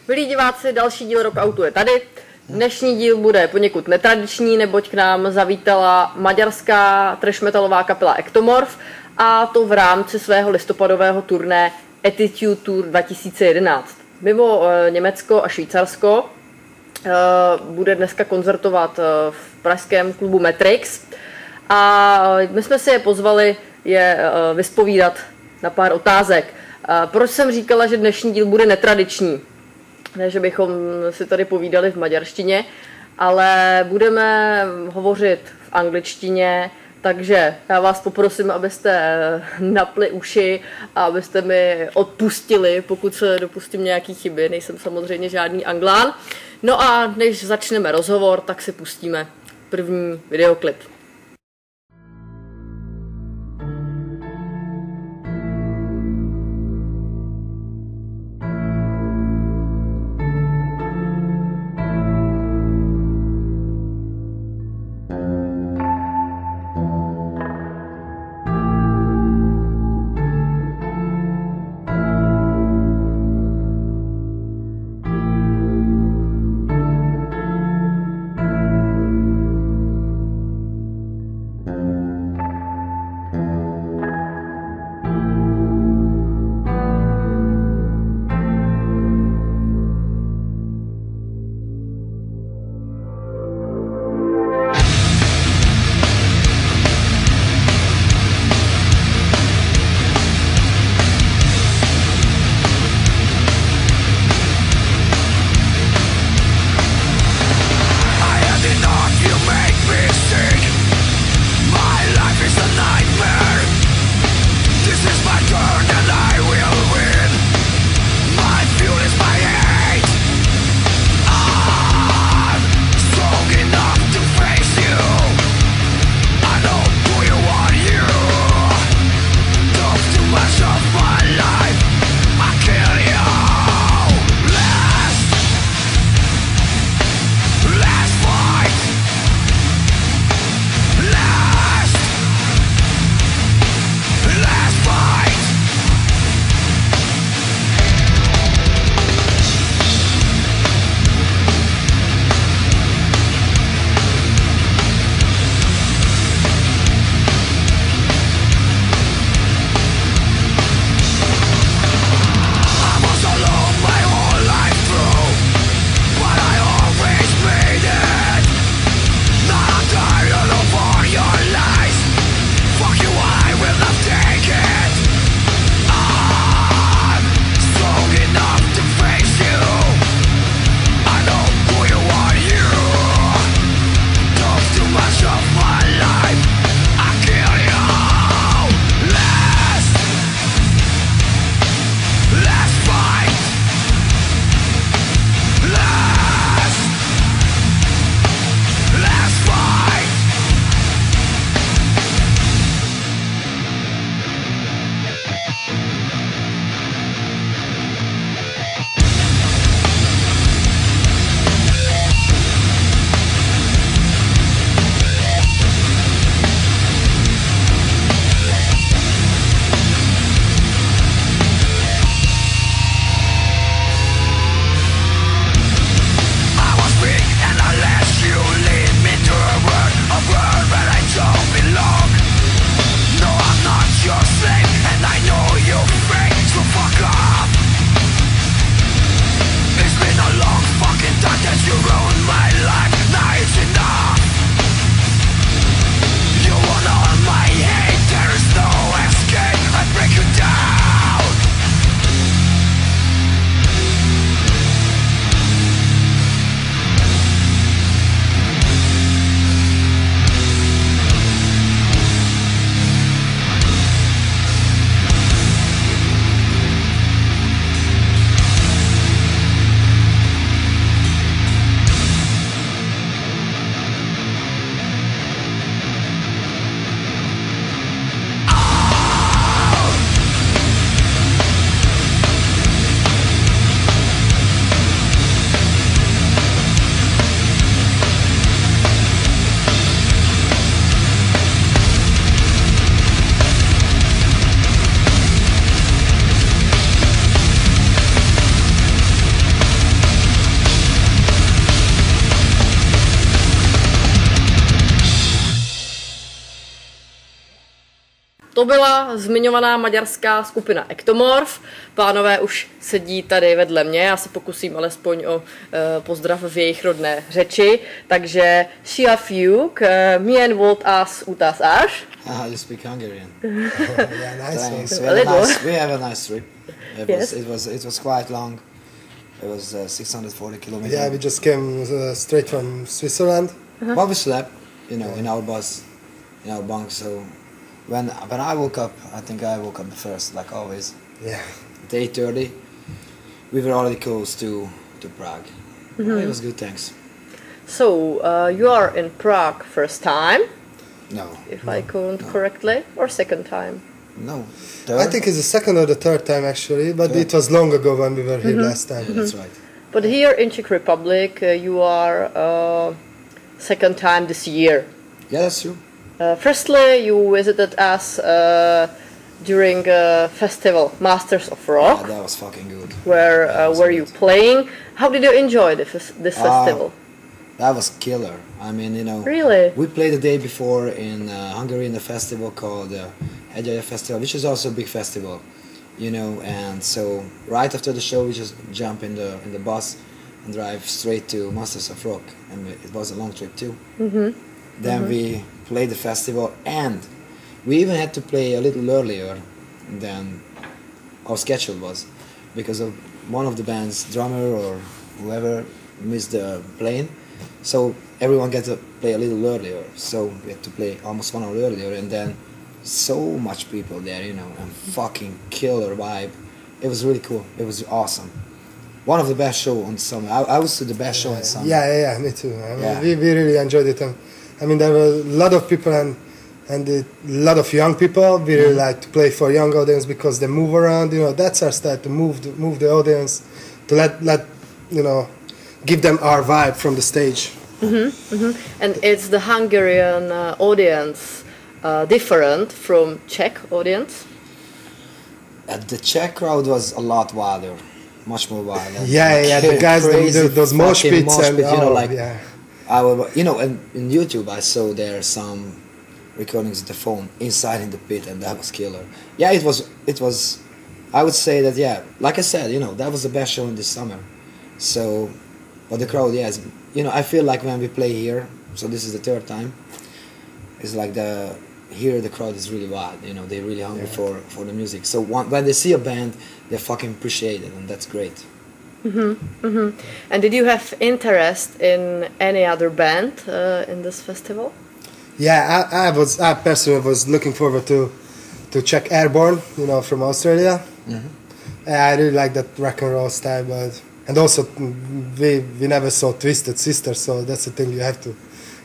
Milí diváci, další díl Rockoutu je tady. Dnešní díl bude poněkud netradiční, neboť k nám zavítala maďarská thrash metalová kapela Ektomorf, a to v rámci svého listopadového turné Attitude Tour 2011. Mimo Německo a Švýcarsko bude dneska koncertovat v pražském klubu Matrix a my jsme si je pozvali vyspovídat na pár otázek. Proč jsem říkala, že dnešní díl bude netradiční? Ne, že bychom si tady povídali v maďarštině, ale budeme hovořit v angličtině, takže já vás poprosím, abyste napli uši a abyste mi odpustili, pokud se dopustím nějaký chyby. Nejsem samozřejmě žádný Anglán. No a než začneme rozhovor, tak si pustíme první videoklip. To byla zmiňovaná maďarská skupina Ektomorf. Pánové už sedí tady vedle mě, já se pokusím alespoň o pozdrav v jejich rodné řeči. Takže Siafjuk, milyen volt az utazás. You speak Hungarian. Yeah, nice. Thanks. A We have a nice trip. Yes. It was quite long. It was 640 kilometers. Yeah, we just came straight from Switzerland. But we slept, in our bus, in our bunk. So when I woke up, I think I woke up the first, like always. Yeah. At 8:30, we were already close to Prague. It was good, thanks. So, you are in Prague first time, No. if I count correctly, or second time? No. I think it's the second or the third time actually, but it was long ago when we were here last time. That's right. But here in Czech Republic, you are second time this year. Yeah, that's true. Firstly, you visited us during a festival, Masters of Rock, Yeah, that was fucking good. where That was were you good. playing? How did you enjoy this festival? That was killer. I mean, Really? we played the day before in Hungary in a festival called Hegye Festival, which is also a big festival, and so right after the show we just jump in the bus and drive straight to Masters of Rock, and it was a long trip too. Then we played the festival, and we even had to play a little earlier than our schedule was, because of one of the band's drummer or whoever missed the plane, so everyone got to play a little earlier, so we had to play almost 1 hour earlier, and then so much people there, and fucking killer vibe. It was really cool. It was awesome. One of the best show on summer. I would say the best show in summer. Yeah, me too. I mean, Yeah. we really enjoyed it. I mean, there were a lot of people and a lot of young people. We really like to play for young audience because they move around. That's our style, to move the audience, to let give them our vibe from the stage. And it's the Hungarian audience different from Czech audience? The Czech crowd was a lot wilder, much more wild. Yeah, the guys, those mosh pits and yeah. And in YouTube I saw there some recordings of the phone inside in the pit, and that was killer. Yeah, it was. I would say that, yeah, like I said, that was the best show in this summer. So, but the crowd, yes, I feel like when we play here, so this is the third time. It's like here the crowd is really wild. They're really hungry for the music. So when they see a band, they fucking appreciate it, and that's great. And did you have interest in any other band in this festival? Yeah, I personally was looking forward to check Airborne, from Australia. I really like that rock and roll style, and also we never saw Twisted Sister, so that's the thing you have to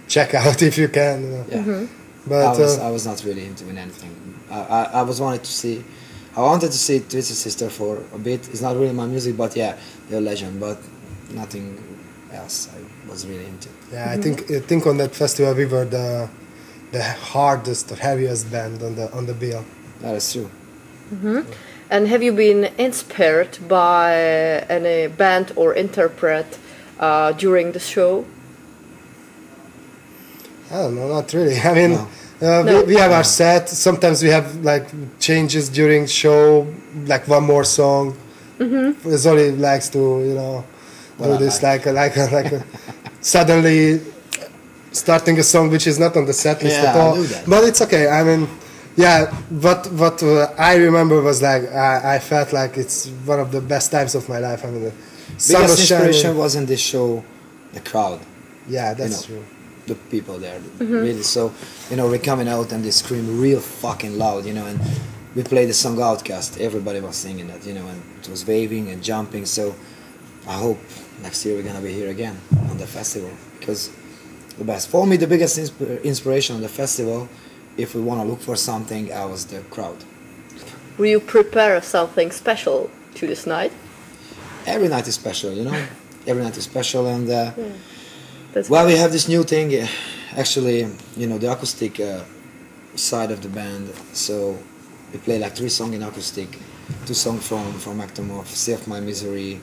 check out if you can. Yeah. But I was not really into anything. I wanted to see Twisted Sister for a bit. It's not really my music, but yeah, they're a legend. But nothing else I was really into. Yeah, I think on that festival we were the hardest or heaviest band on the bill. That is true. And have you been inspired by any band or interpret during the show? I don't know, not really. I mean, No. we have our set. Sometimes we have like changes during show, like one more song. Zoli likes to, do this like a suddenly starting a song which is not on the set list at all. I do that. But it's okay. I mean, yeah. What I remember was like I felt like it's one of the best times of my life. I mean, the sun Biggest was shining. inspiration was in this show, the crowd. Yeah, that's true. The people there, really. So, we're coming out and they scream real fucking loud, and we played the song Outcast. Everybody was singing that, and it was waving and jumping. So, I hope next year we're gonna be here again on the festival, because the best. For me, the biggest inspiration on the festival, if we want to look for something, was the crowd. Will you prepare something special to this night? Every night is special, Every night is special, and That's we have this new thing, actually, the acoustic side of the band. So we play like 3 songs in acoustic, 2 songs from Ektomorf, Save My Misery,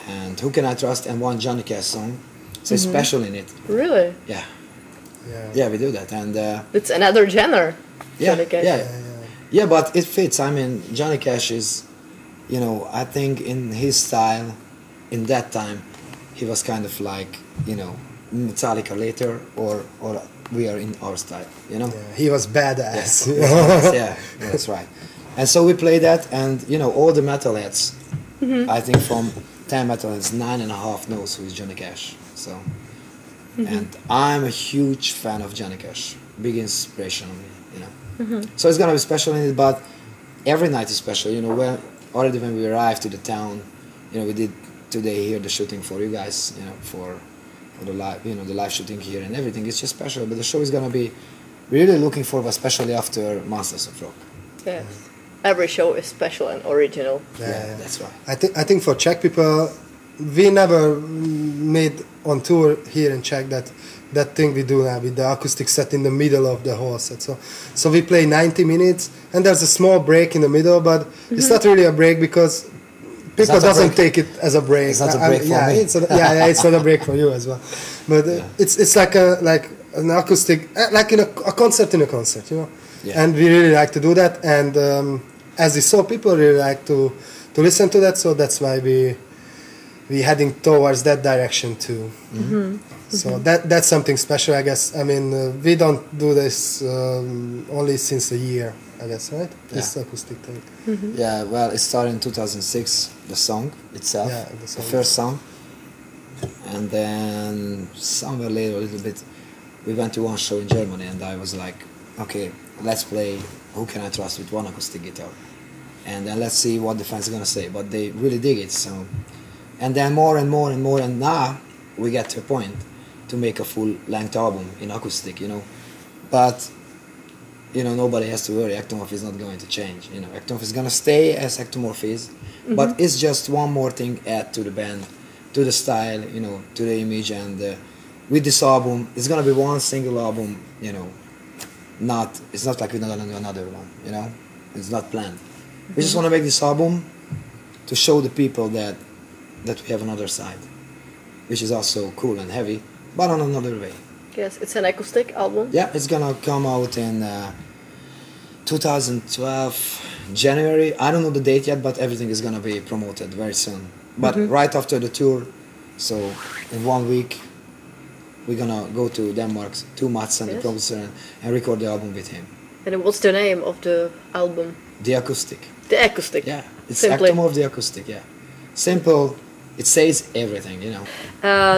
and Who Can I Trust, and 1 Johnny Cash song. So it's special in it. Really? Yeah, we do that, and It's another genre. yeah, Johnny Cash. yeah. Yeah, but it fits. I mean, Johnny Cash is, you know, I think in his style, in that time, he was kind of like, you know, Metallica later, or we are in our style, you know. Yeah, he was badass. Yeah, that's right. And so we play that, and you know, all the metalheads, I think from 10 metalheads, 9.5 knows who is Johnny Cash. So, and I'm a huge fan of Johnny Cash, big inspiration on me, you know. So it's gonna be special in it, but every night is special, you know. Already when we arrived to the town, you know, we did today here the shooting for you guys, you know, for the live, you know, the live shooting here and everything. It's just special, but the show is gonna be really looking forward, especially after Masters of Rock. Yes. Every show is special and original. Yeah, that's right. I think for Czech people, we never made on tour here in Czech that thing we do now with the acoustic set in the middle of the whole set. So we play 90 minutes, and there's a small break in the middle, but it's not really a break because people doesn't take it as a break. It's not a break for me. It's not a break for you as well. But it's like an acoustic, like in a concert in a concert, you know. Yeah. And we really like to do that, and as we saw, people really like to listen to that, so that's why we heading towards that direction too. So that's something special, I guess. I mean, we don't do this only since a year, I guess, right? This acoustic thing. Yeah, well, it started in 2006, the song itself, the first song. And then somewhere later, a little bit, we went to one show in Germany, and I was like, okay, let's play Who Can I Trust with one acoustic guitar. And then let's see what the fans are going to say. But they really dig it. So, and then more and more and more, and now we get to a point to make a full-length album in acoustic, you know. But, you know, nobody has to worry. Ektomorf is not going to change. You know, Ektomorf is going to stay as Ektomorf is, but it's just one more thing add to the band, to the style, you know, to the image. And with this album, it's going to be one single album, you know. It's not like we're not going to do another one, you know. It's not planned. We just want to make this album to show the people that we have another side, which is also cool and heavy, but on another way. Yes, it's an acoustic album. Yeah, it's gonna come out in 2012 January. I don't know the date yet, but everything is gonna be promoted very soon. But right after the tour, so in 1 week, we're gonna go to Denmark to Mats and the producer and record the album with him. And what's the name of the album? The Acoustic. The Acoustic. Yeah, it's Ektomorf, the Acoustic. Yeah, simple. It says everything, you know.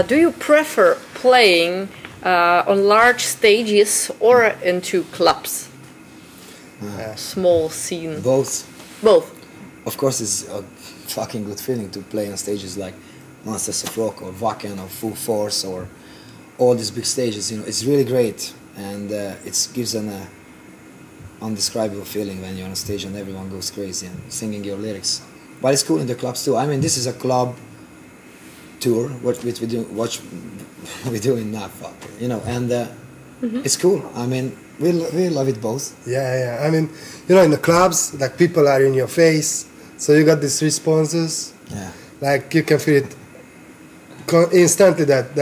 Do you prefer playing on large stages or into clubs? Small scene. Both. Both. Of course, it's a fucking good feeling to play on stages like Masters of Rock or Wacken or Full Force or all these big stages. You know, it's really great, and it gives an undescribable feeling when you're on stage and everyone goes crazy and singing your lyrics. But it's cool in the clubs too. I mean, this is a club tour, what we do in Napa, you know, and it's cool. I mean, we love it both. Yeah. I mean, you know, in the clubs, like people are in your face, so you got these responses. Yeah. Like you can feel it instantly that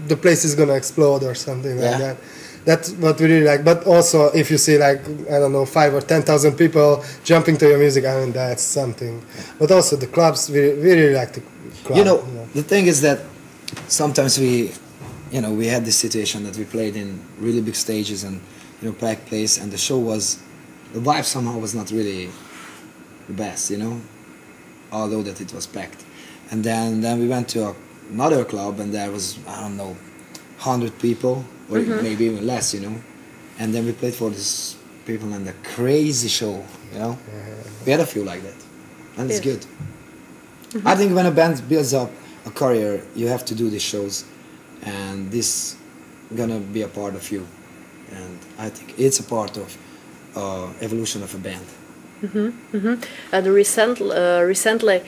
the place is gonna explode or something like that. That's what we really like. But also, if you see like, I don't know, 5 or 10,000 people jumping to your music, I mean, that's something. But also the clubs, we really like the club. You know, the thing is that sometimes we had this situation that we played in really big stages and, you know, packed place, and the vibe somehow was not really the best, you know, although that it was packed. And then we went to another club, and there was, I don't know, 100 people, or maybe even less, you know. And then we played for these people, and a crazy show, you know. We had a few like that, and it's good. I think when a band builds up a career, you have to do these shows, and this gonna be a part of you. And I think it's a part of evolution of a band. And recently,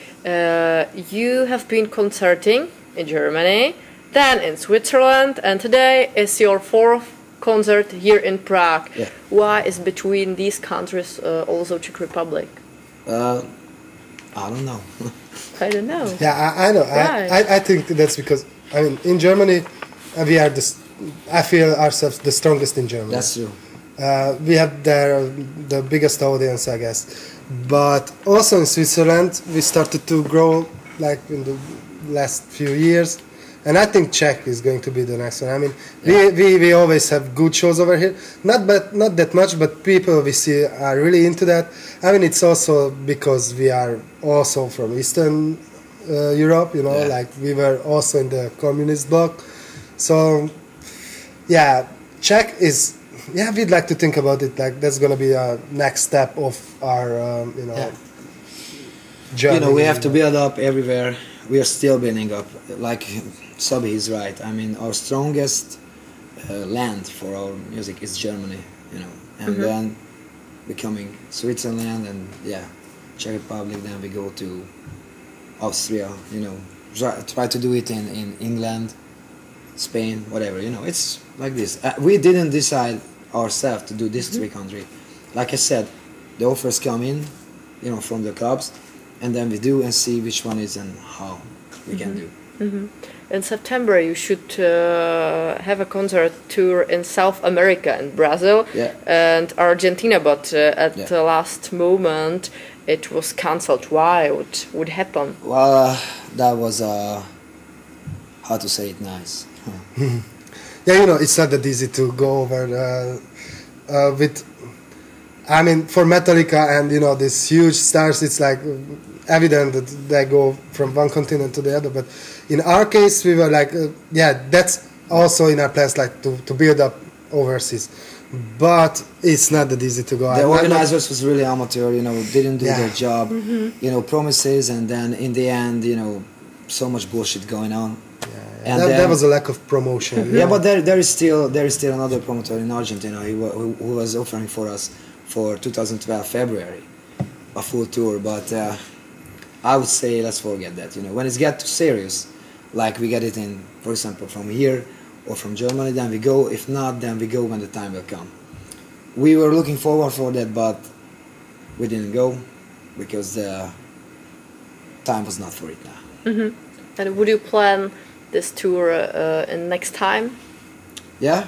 you have been concerting in Germany, then in Switzerland, and today is your 4th concert here in Prague. Yeah. Why is between these countries also Czech Republic? I don't know. I don't know. Yeah, I know. Right. I think that's because, I mean, in Germany, we are I feel ourselves the strongest in Germany. That's true. We have there the biggest audience, I guess. But also in Switzerland, we started to grow like in the last few years. And I think Czech is going to be the next one. I mean, we always have good shows over here. Not that much, but people we see are really into that. I mean, it's also because we are also from Eastern Europe, you know, like we were also in the communist bloc. So, yeah, Czech is, we'd like to think about it like that's going to be a next step of our, journey. You know, we have to build up everywhere. We are still building up. Like Sabi is right. I mean, our strongest land for our music is Germany, you know, and then becoming Switzerland and Czech Republic. Then we go to Austria, you know, try to do it in England, Spain, whatever, you know. It's like this. We didn't decide ourselves to do this three countries. Like I said, the offers come in, you know, from the clubs, and then we do and see which one is and how we can do. In September, you should have a concert tour in South America and Brazil and Argentina, but at the last moment it was cancelled. Why? What would happen? Well, that was how to say it nice. Yeah, you know, it's not that easy to go over with. I mean, for Metallica and, you know, these huge stars, it's like evident that they go from one continent to the other. But in our case, we were like, that's also in our plans, like to build up overseas. But it's not that easy to go. The organizers was really amateur, you know, didn't do their job, you know, promises, and then in the end, you know, so much bullshit going on. And there was a lack of promotion. Yeah, but there is still another promoter in Argentina who was offering for us for 2012 February a full tour, but I would say let's forget that. You know, when it's get too serious, like we get it in, for example, from here or from Germany, then we go. If not, then we go when the time will come. We were looking forward for that, but we didn't go because the time was not for it now. And would you plan this tour in next time? Yeah,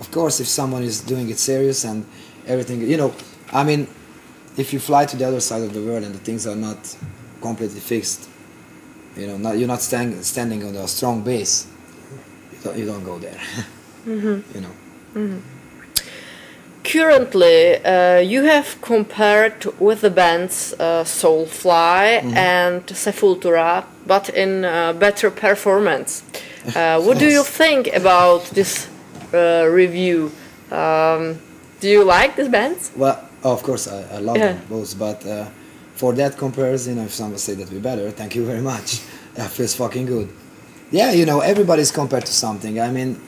of course, if someone is doing it serious and everything, you know, I mean, if you fly to the other side of the world and the things are not completely fixed, you know, you're not standing on a strong base, you don't go there, you know. Currently, you have compared with the bands Soulfly and Sepultura, but in better performance. What do you think about this review? Do you like these bands? Well, of course, I love them both, but for that comparison, if someone say that we're better, thank you very much. That feels fucking good. Yeah, you know, everybody's compared to something. I mean,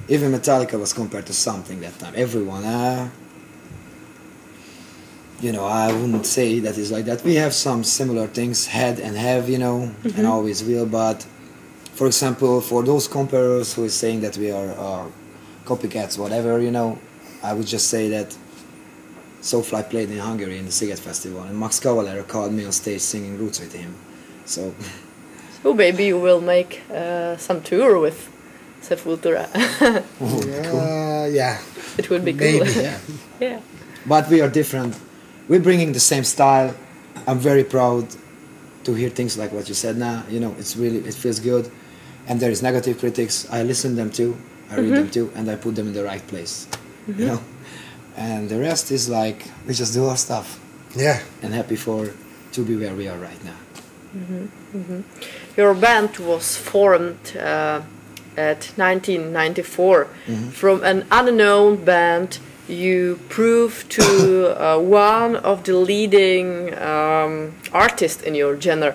even Metallica was compared to something that time. Everyone. You know, I wouldn't say that it's like that. We have some similar things, had and have, you know, and always will. But, for example, for those comparers who is saying that we are copycats, whatever, you know, I would just say that Soulfly played in Hungary in the Sziget Festival, and Max Cavalera called me on stage singing Roots with him. So maybe you will make some tour with Sepultura. Yeah. It would be cool. maybe, Yeah. But we are different. We're bringing the same style. I'm very proud to hear things like what you said now. You know, it feels good. And there is negative critics. I listen them too. I read them too, and I put them in the right place. You know, and the rest is like we just do our stuff. Yeah. And happy to be where we are right now. Your band was formed at 1994 from an unknown band. You proved to one of the leading artists in your genre.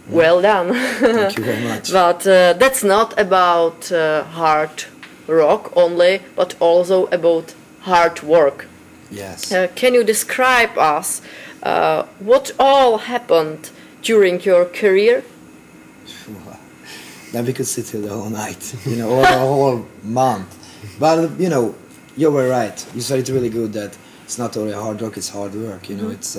Well done. Thank you very much. But that's not about hard rock only, but also about hard work. Yes. Can you describe us what all happened during your career? Then we could sit here the whole night, you know, or the whole month. But, you know, you were right. You said it really good that it's not only hard rock, it's hard work. You know, it's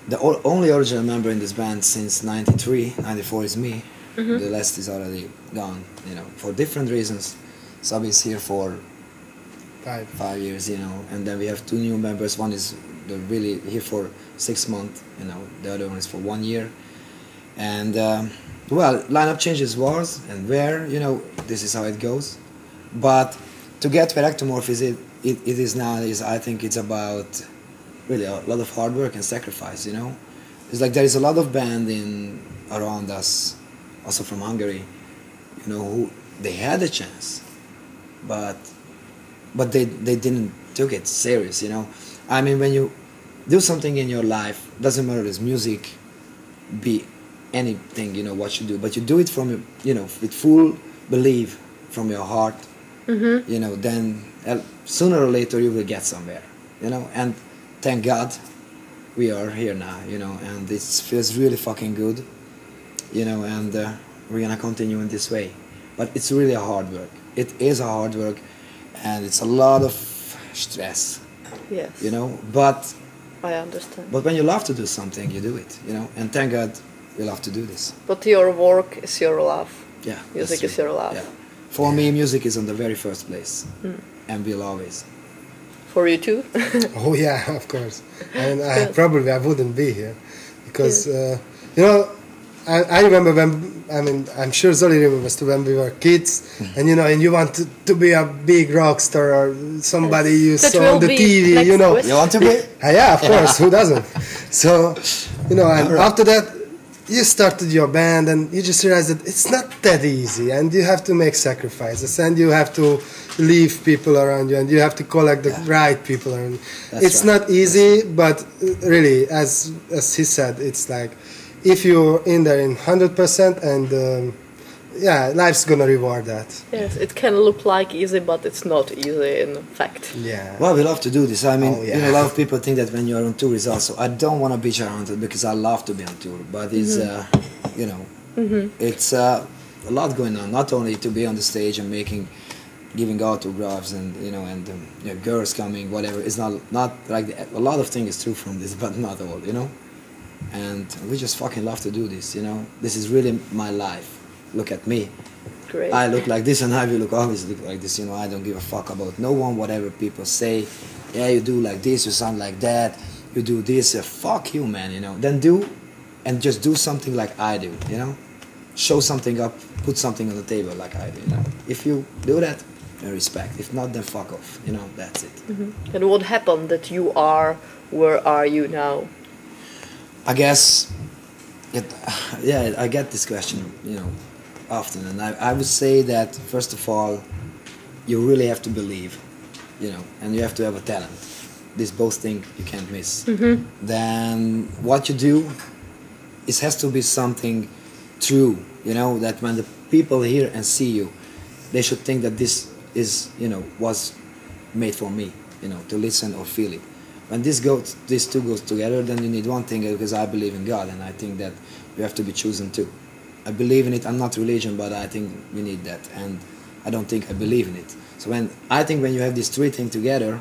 the only original member in this band since 93, 94 is me. The rest is already gone, you know, for different reasons. Sabi is here for 5. 5 years, you know, and then we have 2 new members. One is really here for 6 months, you know, the other one is for 1 year. And well, lineup changes was and where, you know, this is how it goes. But to get where Ektomorf is, it is now, I think it's about really a lot of hard work and sacrifice, you know. It's like there is a lot of band around us, also from Hungary, you know, who they had a chance, but they didn't took it serious, you know. I mean, when you do something in your life, doesn't matter if music, be anything, you know, what you do, but you do it from, you know, with full belief from your heart, you know, then sooner or later you will get somewhere, you know. And thank God we are here now, you know, and it feels really fucking good, you know, and we're gonna continue in this way. But it's really a hard work. It is a hard work, and it's a lot of stress. Yes. You know, but I understand. But when you love to do something, you do it, you know, and thank God we love to do this. But your work is your love. Yeah. Music is your love. Yeah. For me, music is on the very first place, and will always. For you too? Oh yeah, of course. And I wouldn't be here because you know, I remember when, I mean, I'm sure Zoli remembers too, when we were kids, and you know, and you want to be a big rock star or somebody you saw on the TV, you know. You want to be? Yeah, of course, who doesn't? So, you know, and after that, you started your band and you just realized that it's not that easy and you have to make sacrifices and you have to leave people around you and you have to collect the right people around you. It's not easy, but really, as he said, it's like, if you're in there in 100% and yeah, life's gonna reward that. Yes, it can look like easy, but it's not easy in fact. Yeah. Well, we love to do this. I mean, yeah. you know, a lot of people think that when you're on tour is also. I don't want to bitch around it because I love to be on tour, but it's you know, it's a lot going on. Not only to be on the stage and giving autographs and you know and you know, girls coming, whatever. It's not like a lot of things is true from this, but not all, you know. And we just fucking love to do this, you know. This is really my life. Look at me. Great. I look like this and I will always look like this, you know. I don't give a fuck about no one, whatever people say. Yeah, you do like this, you sound like that, you do this, fuck you, man, you know. Then do, and just do something like I do, you know. Show something up, put something on the table like I do, you know. If you do that, then respect. If not, then fuck off, you know, that's it. And what happened that you are, where are you now? I guess, yeah, I get this question, you know, often, and I would say that first of all, you really have to believe, you know, and you have to have a talent. These both things you can't miss. Then what you do, it has to be something true, you know, that when the people hear and see you, they should think that this is, you know, was made for me, you know, to listen or feel it. When these two goes together, then you need one thing, because I believe in God, and I think that you have to be chosen too. I believe in it. I'm not religion, but I think we need that, and I don't think I believe in it. So I think when you have these three things together,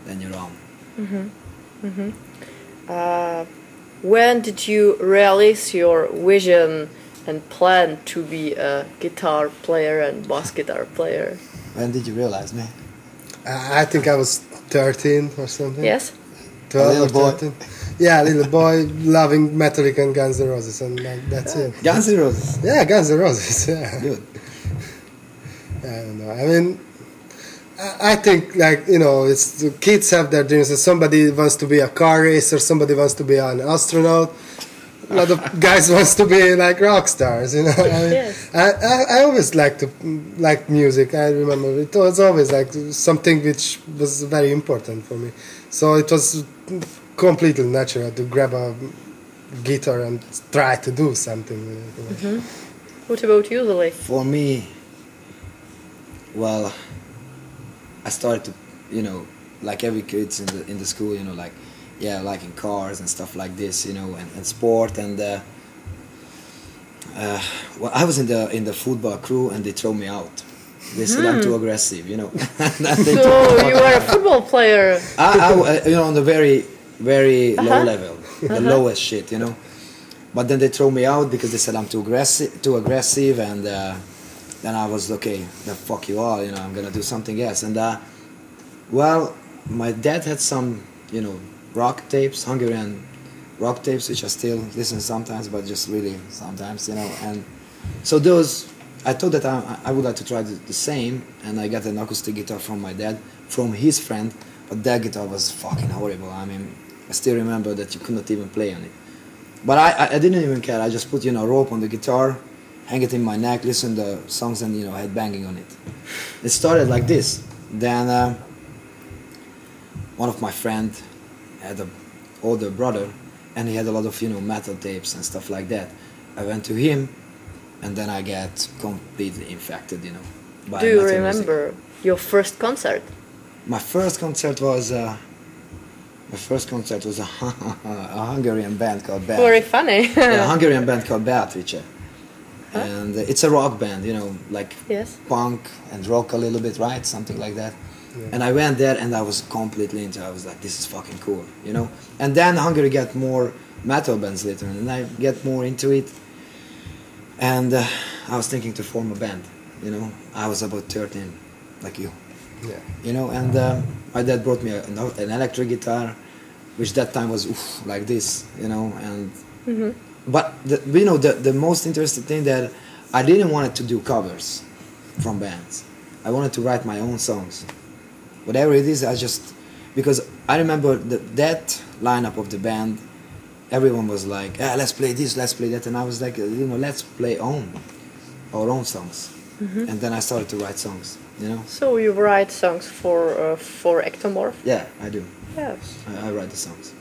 then you're on. When did you realize your vision and plan to be a guitar player and bass guitar player? When did you realize, man? I think I was 13 or something. Yes? 12 or 13. Yeah, little boy loving Metallica and Guns N' Roses, and that's it. Guns N' Roses? Yeah, Guns N' Roses, yeah. Good. I don't know. I mean, I think, like, you know, it's the kids have their dreams. And somebody wants to be a car racer, somebody wants to be an astronaut. A lot of guys wants to be like rock stars, you know. I mean, Yes. I always liked music. I remember it was always like something which was very important for me. So it was completely natural to grab a guitar and try to do something. You know. What about you, Zoli? For me, well, I started to, you know, like every kids in the school, you know, like, yeah, liking cars and stuff like this, you know, and sport, and well, I was in the football crew, and they throw me out. They said I'm too aggressive, you know. So you were a football player. I you know, on the very, very low level, the lowest shit, you know. But then they throw me out because they said I'm too aggressive, and then I was okay. Then fuck you all, you know. I'm gonna do something else, and Well, my dad had some, rock tapes, Hungarian rock tapes, which I still listen sometimes, but just really sometimes, and so those, I thought that I would like to try the same, and I got an acoustic guitar from my dad, from his friend, but that guitar was fucking horrible. I mean, I still remember that you could not even play on it. But I didn't even care. I just put, rope on the guitar, hang it in my neck, listen to the songs, and, head banging on it. It started like this. Then one of my friends had an older brother, and he had a lot of, metal tapes and stuff like that. I went to him, and then I get completely infected, by Do you metal remember music. your first concert? My first concert was a Hungarian band called Beat. Very funny. Yeah, a Hungarian band called Beatrice. And it's a rock band, like Yes. punk and rock a little bit, right? Something like that. Yeah. And I went there and I was completely into it. I was like, this is fucking cool, And then Hungary got more metal bands later, and I get more into it. And I was thinking to form a band, I was about 13, like you. Yeah. And my dad brought me an electric guitar, which that time was like this, and but the most interesting thing that I didn't want to do covers from bands. I wanted to write my own songs. Whatever it is, because I remember that lineup of the band, everyone was like, let's play this, let's play that, and I was like, let's play our own songs. And then I started to write songs, So you write songs for Ektomorf? Yeah, I do. Yes. I write the songs.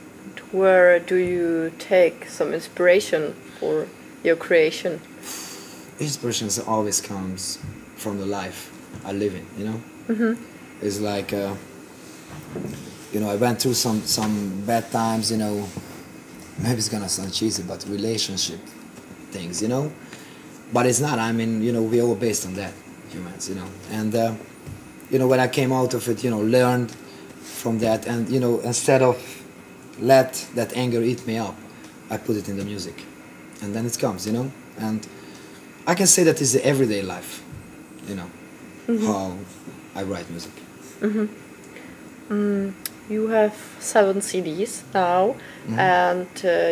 Where do you take some inspiration for your creation? Inspiration always comes from the life I live in, It's like, I went through some bad times, maybe it's gonna sound cheesy, but relationship things, But it's not. I mean, we're all based on that, humans, And, when I came out of it, learned from that, and, instead of let that anger eat me up, I put it in the music. And then it comes, And I can say that is the everyday life, how I write music. You have 7 CDs now, and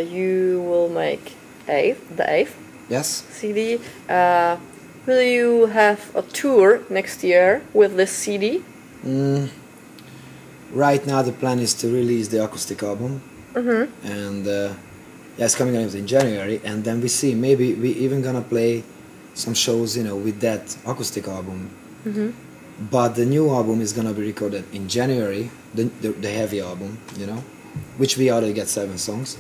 you will make the eighth. Yes. CD. Will you have a tour next year with this CD? Right now the plan is to release the acoustic album, and it's coming out in January, and then we see, maybe we even gonna play some shows, with that acoustic album. But the new album is gonna be recorded in January, the heavy album, which we already get 7 songs.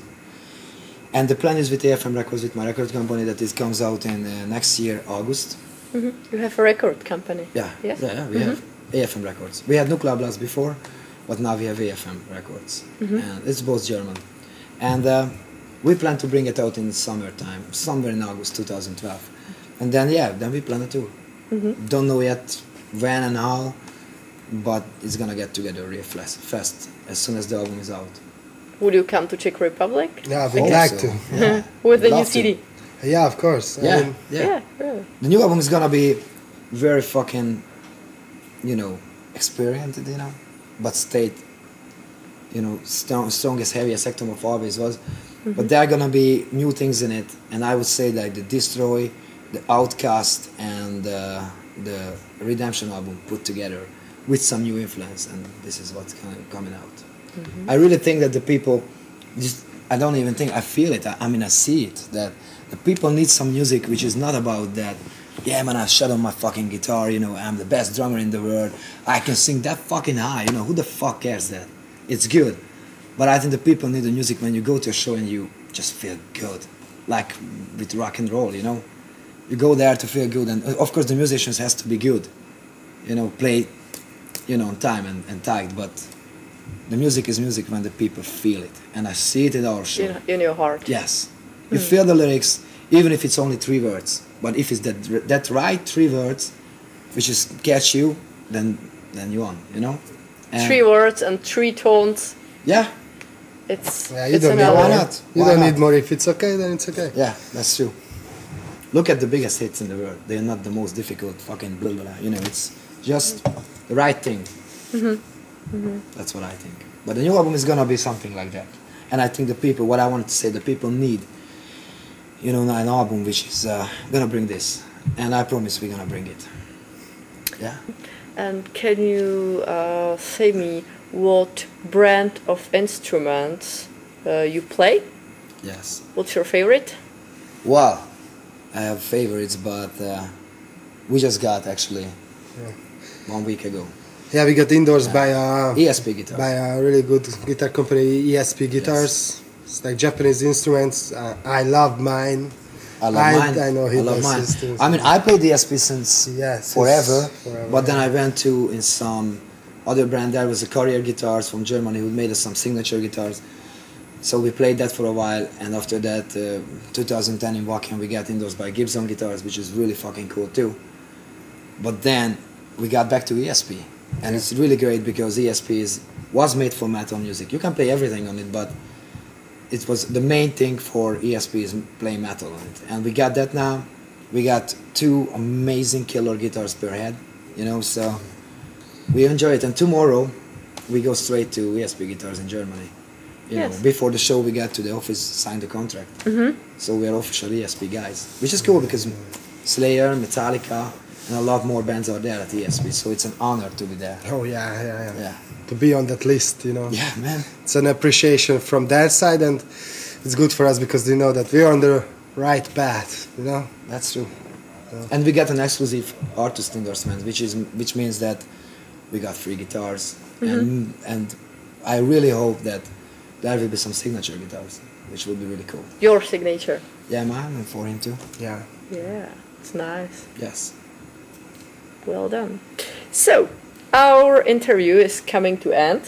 And the plan is with AFM Records, with my record company, that it comes out in next year, August. You have a record company? Yeah, yes? yeah, we have AFM Records. We had Nuclear Blast before, but now we have AFM Records. And it's both German. And we plan to bring it out in summertime, somewhere in August 2012. And then, then we plan a tour. Don't know yet when and how, but it's gonna get together real fast as soon as the album is out. Would you come to Czech Republic? Yeah, we'd like to. Yeah. With the new Love to. CD? Yeah, of course. I Yeah, mean, yeah. Really. The new album is gonna be very fucking, experienced, but stayed, strong as heavy as Ektomorf always was. But there are gonna be new things in it, and I would say like the Destroy, the Outcast, and the Redemption album put together with some new influence, and this is what's coming out. I really think that the people, I don't even think, I feel it, I see it, that the people need some music which is not about that, yeah man, I shut on my fucking guitar, I'm the best drummer in the world, I can sing that fucking high, who the fuck cares that? It's good. But I think the people need the music when you go to a show and you just feel good, like with rock and roll, You go there to feel good, and of course the musicians has to be good, play, on time and tight, but the music is music when the people feel it, and I see it in our show. In your heart. Yes, you feel the lyrics, even if it's only 3 words. But if it's that right 3 words, which is catch you, then you on, And 3 words and 3 tones. Yeah. It's yeah, you it's don't need an Why more. album. not? You Why don't not? need more. If it's okay, then it's okay. Yeah, that's true. Look at the biggest hits in the world. They are not the most difficult fucking blah blah blah. It's just the right thing. That's what I think. But the new album is gonna be something like that. And I think the people, what I wanted to say, the people need, you know, an album which is gonna bring this. And I promise we're gonna bring it. Yeah. And can you say me what brand of instruments you play? Yes. What's your favorite? Well, I have favorites, but we just got actually 1 week ago. Yeah, we got endorsed by ESP guitars. by a really good guitar company, ESP Guitars. It's like Japanese instruments. I love mine. I love mine. I know he I love does mine. systems. I mean, I played ESP since forever, forever, but then I went to in some other brand. There was a Carrier Guitars from Germany who made us some signature guitars. So we played that for a while, and after that, 2010 in Wacken, we got endorsed by Gibson Guitars, which is really fucking cool too. But then we got back to ESP, and it's really great because ESP was made for metal music. You can play everything on it, but it was the main thing for ESP is playing metal on it, and we got that now. We got 2 amazing killer guitars per head, you know. So we enjoy it, and tomorrow we go straight to ESP Guitars in Germany. You know, before the show we got to the office, signed the contract. So we are official ESP guys, which is cool because Slayer, Metallica, and a lot more bands are there at ESP. So it's an honor to be there. Oh yeah. To be on that list, you know. Yeah, man. It's an appreciation from their side, and it's good for us because they know that we're on the right path, you know. That's true. And we got an exclusive artist endorsement, which means that we got free guitars, and I really hope that there will be some signature guitars, which will be really cool. Your signature. Yeah, mine, and for him too. Yeah. Yeah, it's nice. Yes. Well done. So, our interview is coming to end.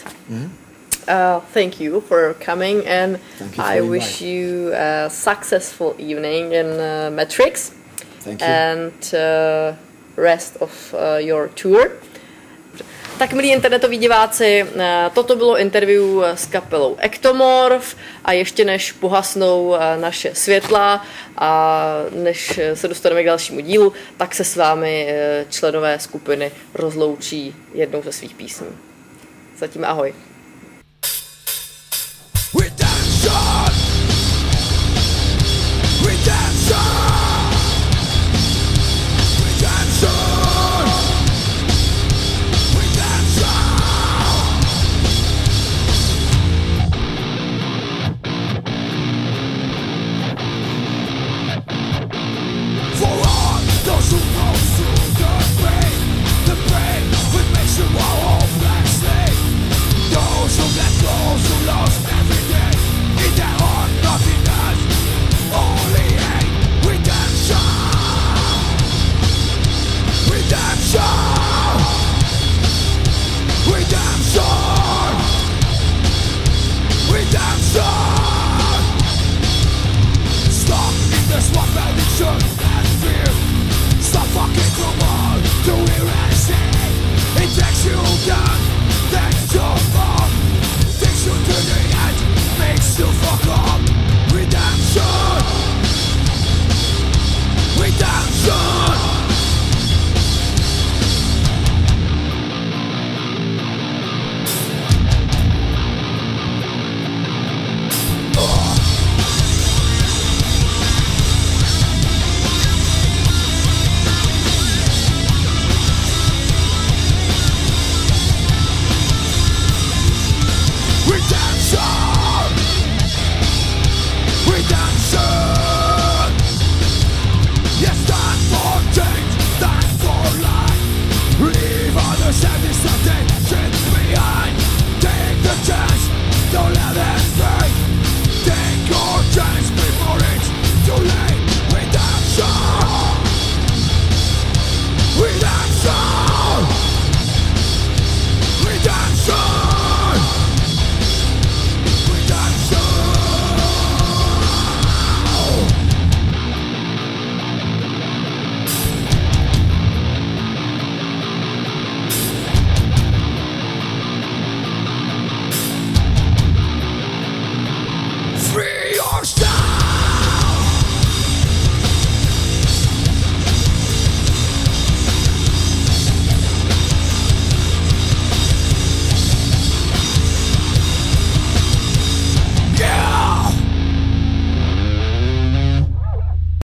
Thank you for coming, and I wish you a successful evening in Matrix. Thank you. And rest of your tour. Tak milí internetoví diváci, toto bylo interview s kapelou Ektomorf a ještě než pohasnou naše světla a než se dostaneme k dalšímu dílu, tak se s vámi členové skupiny rozloučí jednou ze svých písní. Zatím ahoj.